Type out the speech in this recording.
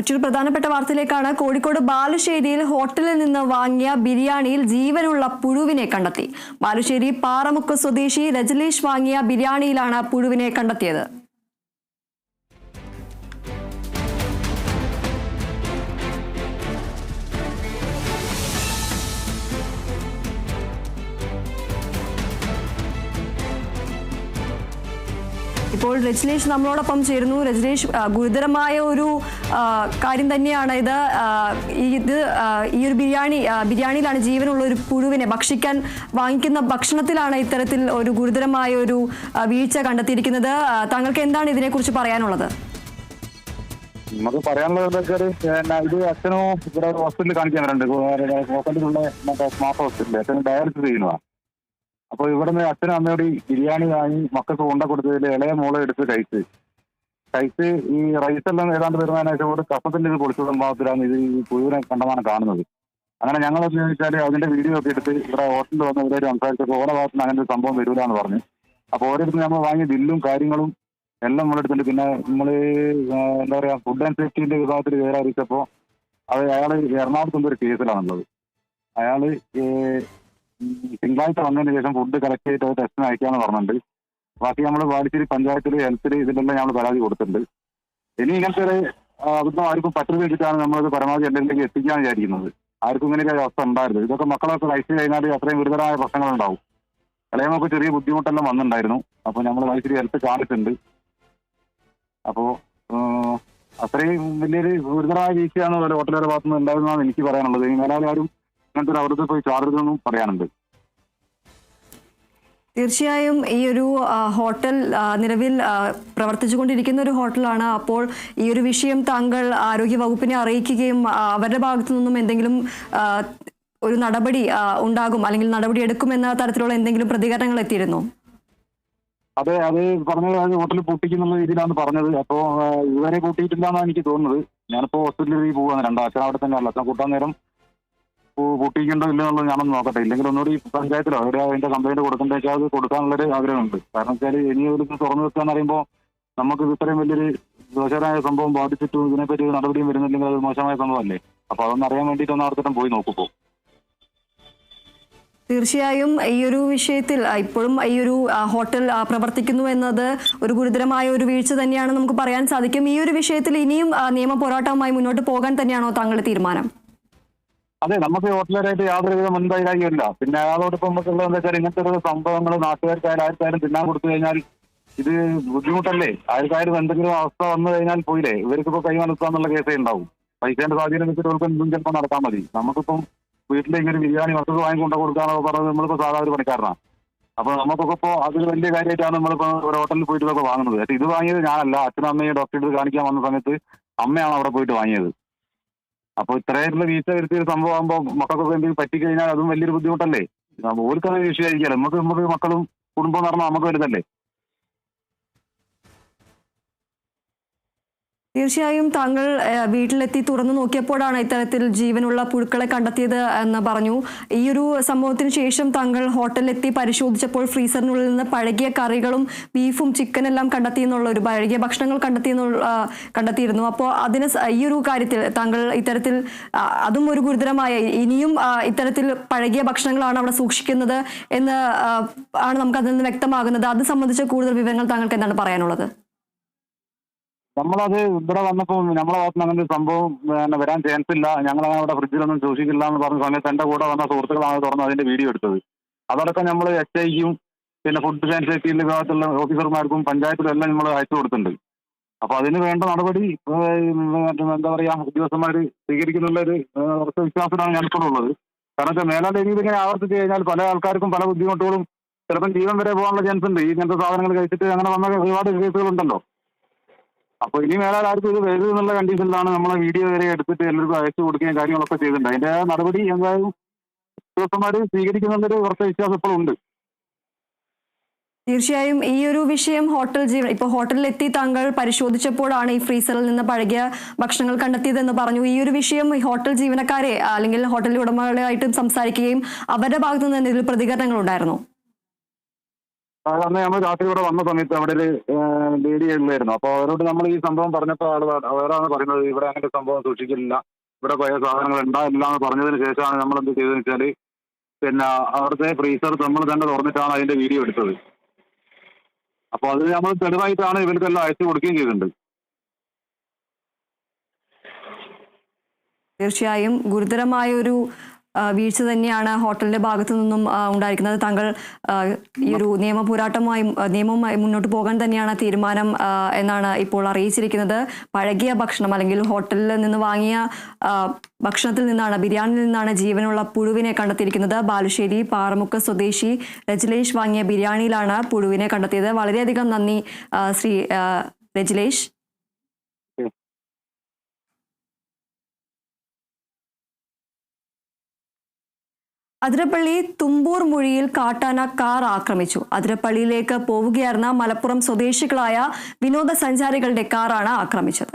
മറ്റൊരു പ്രധാനപ്പെട്ട വാർത്തയിലേക്കാണ്. കോഴിക്കോട് ബാലുശ്ശേരിയിൽ ഹോട്ടലിൽ നിന്ന് വാങ്ങിയ ബിരിയാണിയിൽ ജീവനുള്ള പുഴുവിനെ കണ്ടെത്തി. ബാലുശ്ശേരി പാറമുക്ക് സ്വദേശി രജലീഷ് വാങ്ങിയ ബിരിയാണിയിലാണ് പുഴുവിനെ കണ്ടെത്തിയത്. ഇപ്പോൾ രജലീഷ് നമ്മളോടൊപ്പം ചേരുന്നു. രജലീഷ്, ഗുരുതരമായ ഒരു കാര്യം തന്നെയാണ് ഇത്. ഈ ഒരു ബിരിയാണിയിലാണ് ജീവനുള്ള ഒരു പുഴുവിനെ ഭക്ഷിക്കാൻ വാങ്ങിക്കുന്ന ഭക്ഷണത്തിലാണ് ഇത്തരത്തിൽ ഒരു ഗുരുതരമായ ഒരു വീഴ്ച കണ്ടെത്തിയിരിക്കുന്നത്. താങ്കൾക്ക് എന്താണ് ഇതിനെക്കുറിച്ച് പറയാനുള്ളത്? നമുക്ക് പറയാനുള്ളത് ഇത് അച്ഛനോ ഇവിടെ ഹോസ്പിറ്റലിൽ കാണിക്കാൻ വരുന്നുണ്ട്. ഹോസ്പിറ്റലിലുള്ള സ്മാർട്ട് ഹോസ്പിറ്റലിൽ അച്ഛന് ഡയാലിസിസ് ചെയ്യുന്നതാണ്. അപ്പോൾ ഇവിടുന്ന് അച്ഛനും അമ്മയോട് ബിരിയാണി വാങ്ങി മക്കൾക്ക് കൊണ്ട കൊടുത്തതിൽ ഇളയ മോളെ എടുത്ത് കഴിച്ച് ഈ റൈസെല്ലാം ഏതാണ്ട് വരുന്നതിനേശം ഒരു കസത്തിന്റെ ഇത് പൊളിച്ചു സംഭവത്തിലാണ് ഇത് ഈ പുഴുവിനെ കണ്ടമാണ് കാണുന്നത്. അങ്ങനെ ഞങ്ങൾ എന്ന് ചോദിച്ചാൽ അതിന്റെ വീഡിയോ ഒക്കെ എടുത്ത് ഇവിടെ ഹോട്ടലിൽ വന്ന് ഇവരെ സംസാരിച്ചപ്പോൾ ഓരോ ഭാഗത്തുനിന്ന് അങ്ങനെ ഒരു സംഭവം വരില്ലാന്ന് പറഞ്ഞു. അപ്പോൾ ഓരോരുത്തരും നമ്മൾ വാങ്ങിയ ബില്ലും കാര്യങ്ങളും എല്ലാം നമ്മളെടുത്തിട്ടുണ്ട്. പിന്നെ നമ്മൾ എന്താ പറയുക, ഫുഡ് ആൻഡ് സേഫ്റ്റിന്റെ വിഭാഗത്തിൽ കയറാതിരിച്ചപ്പോൾ അയാൾ എറണാകുളത്തുള്ള ഒരു കേസിലാണുള്ളത്. അയാൾ തിങ്കളാഴ്ച വന്നതിന് ശേഷം ഫുഡ് കളക്ട് ചെയ്തിട്ട് ടെസ്റ്റിന് അയക്കാന്ന് പറഞ്ഞിട്ടുണ്ട്. ബാക്കി നമ്മൾ ബാലുശ്ശേരി പഞ്ചായത്തിൽ ഹെൽത്തിൽ ഇതിലെല്ലാം ഞങ്ങൾ പരാതി കൊടുത്തിട്ടുണ്ട്. ഇനി ഇങ്ങനത്തെ ഒരു അതൊന്നും ആർക്കും പറ്റുന്ന വെച്ചിട്ടാണ് നമ്മളത് പരമാവധി എന്തെങ്കിലും എത്തിക്കാൻ വിചാരിക്കുന്നത്. ആർക്കും ഇങ്ങനെയൊക്കെ അവസ്ഥ ഉണ്ടായിരുന്നു. ഇതൊക്കെ മക്കളൊക്കെ കഴിച്ചു കഴിഞ്ഞാൽ അത്രയും ഗുരുതരമായ പ്രശ്നങ്ങളുണ്ടാവും. ഇളയമൊക്കെ ചെറിയ ബുദ്ധിമുട്ടെല്ലാം വന്നിട്ടുണ്ടായിരുന്നു. അപ്പോൾ നമ്മൾ ബാലുശ്ശേരി ഹെൽത്ത് കാണിച്ചിട്ടുണ്ട്. അപ്പോൾ അത്രയും വലിയൊരു ഗുരുതരമായ വീഴ്ചയാണ് ഹോട്ടലുകാരുടെ ഭാഗത്തുനിന്ന് ഉണ്ടായിരുന്നതാണ് എനിക്ക് പറയാനുള്ളത്. ഇനി മേലാലും അങ്ങനത്തെ ഒരു അവിടുത്തെ പോയി ചാർജെന്നും പറയാനുണ്ട്. തീർച്ചയായും ഈ ഒരു ഹോട്ടൽ നിലവിൽ പ്രവർത്തിച്ചുകൊണ്ടിരിക്കുന്ന ഒരു ഹോട്ടലാണ്. അപ്പോൾ ഈ ഒരു വിഷയം താങ്കൾ ആരോഗ്യ വകുപ്പിനെ അറിയിക്കുകയും അവരുടെ ഭാഗത്തു നിന്നും എന്തെങ്കിലും ഒരു നടപടി ഉണ്ടാകും അല്ലെങ്കിൽ നടപടി എടുക്കുമെന്ന തരത്തിലുള്ള എന്തെങ്കിലും പ്രതികരണങ്ങൾ എത്തിയിരുന്നോ? അത് പറഞ്ഞത് ഹോട്ടൽ പൂട്ടിക്കുന്നുള്ള രീതിയിലാണ് പറഞ്ഞത്. അപ്പോൾ ഇതുവരെ പൂട്ടിയിട്ടില്ല എന്നാണ് എനിക്ക് തോന്നുന്നത്. ഞാനിപ്പോൾ ഹോസ്പിറ്റലിൽ പോവാണ്. അച്ഛൻ അവിടെ തന്നെ അല്ല. അച്ഛൻ കൂട്ടാൻ നേരം പൂട്ടിക്കണ്ടോ ഇല്ലെന്നുള്ളത് ഞാനൊന്ന് നോക്കട്ടെ. ഇല്ലെങ്കിൽ ഒന്നുകൂടി പഞ്ചായത്തിലോ അതിന്റെ കംപ്ലൈന്റ് കൊടുക്കേണ്ട വെച്ചാൽ അത് കൊടുക്കാനുള്ളൊരു ആഗ്രഹമുണ്ട്. കാരണം വെച്ചാൽ ഇനി ഒരു തുറന്നു വെക്കാന്ന് പറയുമ്പോൾ നമുക്ക് ഇത്രയും വലിയൊരു ദോഷകരമായ സംഭവം ബാധിച്ചിട്ടും ഇതിനെപ്പറ്റി നടപടിയും വരുന്നില്ലെങ്കിൽ അത് മോശമായ സംഭവമല്ലേ. അപ്പൊ അതൊന്നും അറിയാൻ വേണ്ടിയിട്ട് ഒന്ന് അവിടത്തേക്കും പോയി നോക്കുമ്പോൾ. തീർച്ചയായും ഈ ഒരു വിഷയത്തിൽ ഇപ്പോഴും ഈ ഒരു ഹോട്ടൽ പ്രവർത്തിക്കുന്നു എന്നത് ഒരു ഗുരുതരമായ ഒരു വീഴ്ച തന്നെയാണ് നമുക്ക് പറയാൻ സാധിക്കും. ഈ ഒരു വിഷയത്തിൽ ഇനിയും നിയമ പോരാട്ടവുമായി മുന്നോട്ട് പോകാൻ തന്നെയാണോ താങ്കളുടെ തീരുമാനം? അതെ, നമുക്ക് ഹോട്ടലുകാരായിട്ട് യാതൊരുവിധ മുൻകൈരായില്ല. പിന്നെ അയാളോടൊപ്പം നമുക്കുള്ളത് എന്താ വെച്ചാൽ ഇങ്ങനത്തെ ഒരു സംഭവങ്ങൾ നാട്ടുകാർക്കായാലും ആർക്കായാലും തിന്നാൻ കൊടുത്തു കഴിഞ്ഞാൽ ഇത് ബുദ്ധിമുട്ടല്ലേ. ആർക്കായാലും എന്തെങ്കിലും അവസ്ഥ വന്നു കഴിഞ്ഞാൽ പോയില്ലേ. ഇവർക്കിപ്പോൾ കൈമനത്താന്നുള്ള കേസേ ഉണ്ടാവും. പൈസേന്റെ സ്വാധീനം വെച്ചിട്ട് അവർക്ക് എന്തും ചിലപ്പോൾ നടത്താൻ മതി. നമുക്കിപ്പം വീട്ടിലേക്ക് ഒരു ബിരിയാണി മക്കൾക്ക് വാങ്ങിക്കൊണ്ട് കൊടുക്കാന്നൊക്കെ പറഞ്ഞത് നമ്മളിപ്പോൾ സാധാരണ ഒരു പണിക്കാരനാണ്. അപ്പോൾ നമുക്കൊക്കെ ഇപ്പോൾ അതൊരു വലിയ കാര്യമായിട്ടാണ് നമ്മളിപ്പോൾ ഒരു ഹോട്ടലിൽ പോയിട്ട് ഇതൊക്കെ വാങ്ങുന്നത്. പക്ഷേ ഇത് വാങ്ങിയത് ഞാനല്ല. അച്ഛനും അമ്മയും ഡോക്ടറെ കാണിക്കാൻ വന്ന സമയത്ത് അമ്മയാണ് അവിടെ പോയിട്ട് വാങ്ങിയത്. അപ്പോൾ ഇത്രയായിട്ടുള്ള വീഴ്ച വരുത്തിയൊരു സംഭവം ആകുമ്പോൾ മക്കൾക്കൊക്കെ എന്തെങ്കിലും പറ്റിക്കഴിഞ്ഞാൽ അതും വലിയൊരു ബുദ്ധിമുട്ടല്ലേ. ഓർക്കത് വിഷയമായിരിക്കാലോ. നമുക്ക് മക്കളും കുടുംബം എന്ന് പറഞ്ഞാൽ നമുക്ക് വലുതല്ലേ. തീർച്ചയായും താങ്കൾ വീട്ടിലെത്തി തുറന്നു നോക്കിയപ്പോഴാണ് ഇത്തരത്തിൽ ജീവനുള്ള പുഴുക്കളെ കണ്ടെത്തിയത് എന്ന് പറഞ്ഞു. ഈ ഒരു സംഭവത്തിന് ശേഷം താങ്കൾ ഹോട്ടലിലെത്തി പരിശോധിച്ചപ്പോൾ ഫ്രീസറിനുള്ളിൽ നിന്ന് പഴകിയ കറികളും ബീഫും ചിക്കനെല്ലാം ഒരു പഴകിയ ഭക്ഷണങ്ങൾ കണ്ടെത്തിയിരുന്നു. അപ്പോൾ ഈ ഒരു കാര്യത്തിൽ താങ്കൾ ഇത്തരത്തിൽ അതും ഒരു ഗുരുതരമായ ഇനിയും ഇത്തരത്തിൽ പഴകിയ ഭക്ഷണങ്ങളാണ് അവിടെ സൂക്ഷിക്കുന്നത് എന്ന് ആണ് നമുക്ക് അതിൽ നിന്ന് വ്യക്തമാകുന്നത്. അത് സംബന്ധിച്ച കൂടുതൽ വിവരങ്ങൾ താങ്കൾക്ക് എന്താണ് പറയാനുള്ളത്? നമ്മളത് ഇവിടെ വന്നപ്പോൾ നമ്മളെ ഭാഗത്തുനിന്ന് അങ്ങനെ ഒരു സംഭവം വരാൻ ചാൻസ് ഇല്ല. ഞങ്ങളങ്ങനെ അവിടെ ഫ്രിഡ്ജിലൊന്നും സൂക്ഷിക്കില്ല എന്ന് പറഞ്ഞ സമയത്ത് എൻ്റെ കൂടെ വന്ന സുഹൃത്തുക്കളാണ് തുറന്ന് അതിന്റെ വീഡിയോ എടുത്തത്. അതടക്കം നമ്മൾ HIക്കും പിന്നെ ഫുഡ് ആൻഡ് സേഫ്റ്റി വിഭാഗത്തുള്ള ഓഫീസർമാർക്കും പഞ്ചായത്തിലും എല്ലാം നമ്മൾ അയച്ചു കൊടുത്തിട്ടുണ്ട്. അപ്പോൾ അതിന് വേണ്ട നടപടി എന്താ പറയുക ഉദ്യോഗസ്ഥന്മാർ സ്വീകരിക്കുന്നുള്ളൊരു ഉറച്ച വിശ്വാസത്തിലാണ് ഞാനിപ്പോൾ ഉള്ളത്. കാരണം വെച്ചാൽ മേലാൽ ഇനി ഇതിങ്ങനെ ആവർത്തിച്ച് കഴിഞ്ഞാൽ പല ആൾക്കാർക്കും പല ബുദ്ധിമുട്ടുകളും ചിലപ്പം ജീവൻ വരെ പോകാനുള്ള ചാൻസ് ഉണ്ട്. ഈ ഇങ്ങനത്തെ സാധനങ്ങൾ കഴിച്ചിട്ട് അങ്ങനെ വന്ന ഒരുപാട് കേസുകളുണ്ടല്ലോ. അപ്പോൾ ഇനി മേലാൽ ആർക്കും ഇത് വരും എന്നുള്ള കണ്ടീഷനിലാണ് നമ്മളെ വീഡിയോ വരെ എടുത്തിട്ട് എല്ലാവർക്കും അയച്ചു കൊടുക്കുകയും കാര്യങ്ങളൊക്കെ ചെയ്തിട്ടുണ്ട്. അതിന്റെ നടപടി എന്തായാലും ഉദ്യോഗസ്ഥന്മാർ സ്വീകരിക്കുന്നുള്ളൊരു കുറച്ച് വിശ്വാസം ഇപ്പോഴും ഉണ്ട്. തീർച്ചയായും ഈ ഒരു വിഷയം ഹോട്ടലിലെത്തി താങ്കൾ പരിശോധിച്ചപ്പോഴാണ് ഈ ഫ്രീസറിൽ നിന്ന് പഴകിയ ഭക്ഷണങ്ങൾ കണ്ടെത്തിയതെന്ന് പറഞ്ഞു. ഈ ഒരു വിഷയം ഹോട്ടൽ ജീവനക്കാരെ അല്ലെങ്കിൽ ഹോട്ടൽ ഉടമകളായിട്ടും സംസാരിക്കുകയും അവരുടെ ഭാഗത്തു നിന്ന് എന്തെങ്കിലും പ്രതികരണങ്ങൾ ഉണ്ടായിരുന്നു? അന്ന് നമ്മൾ രാത്രി ഇവിടെ വന്ന സമയത്ത് അവിടെ ഒരു ലേഡി ഉള്ളായിരുന്നു. അപ്പോൾ അവരോട് നമ്മൾ ഈ സംഭവം പറഞ്ഞപ്പോൾ അവരാണ് പറയുന്നത് ഇവിടെ അങ്ങനെ സംഭവം സൂക്ഷിക്കില്ല, ഇവിടെ പഴയ സാധനങ്ങൾ ഉണ്ടാവില്ല എന്ന് പറഞ്ഞതിന് ശേഷമാണ് നമ്മൾ എന്ത് ചെയ്തതെന്ന് വെച്ചാൽ പിന്നെ അവിടുത്തെ ഫ്രീസർ നമ്മൾ തന്നെ തുറന്നിട്ടാണ് അതിന്റെ വീഡിയോ എടുത്തത്. അപ്പോൾ അത് നമ്മൾ തെളിവായിട്ടാണ് ഇവർക്കെല്ലാം അയച്ചു കൊടുക്കുകയും ചെയ്തിട്ടുണ്ട്. തീർച്ചയായും ഗുരുതരമായ ഒരു വീഴ്ച തന്നെയാണ് ഹോട്ടലിന്റെ ഭാഗത്തു നിന്നും ഉണ്ടായിരിക്കുന്നത്. താങ്കൾ ഈ ഒരു നിയമവുമായി മുന്നോട്ട് പോകാൻ തന്നെയാണ് തീരുമാനം എന്നാണ് ഇപ്പോൾ അറിയിച്ചിരിക്കുന്നത്. പഴകിയ ഭക്ഷണം അല്ലെങ്കിൽ ഹോട്ടലിൽ നിന്ന് വാങ്ങിയ ഭക്ഷണത്തിൽ നിന്നാണ്, ബിരിയാണിയിൽ നിന്നാണ് ജീവനുള്ള പുഴുവിനെ കണ്ടെത്തിയിരിക്കുന്നത്. ബാലുശ്ശേരി പാറമുക്ക് സ്വദേശി രജിലേഷ് വാങ്ങിയ ബിരിയാണിയിലാണ് പുഴുവിനെ കണ്ടെത്തിയത്. വളരെയധികം നന്ദി ശ്രീ രജിലേഷ്. അതിരപ്പള്ളി തുമ്പൂർ മുഴിയിൽ കാട്ടാന കാർ ആക്രമിച്ചു. അതിരപ്പള്ളിയിലേക്ക് പോവുകയായിരുന്ന മലപ്പുറം സ്വദേശികളായ വിനോദസഞ്ചാരികളുടെ കാറാണ് ആക്രമിച്ചത്.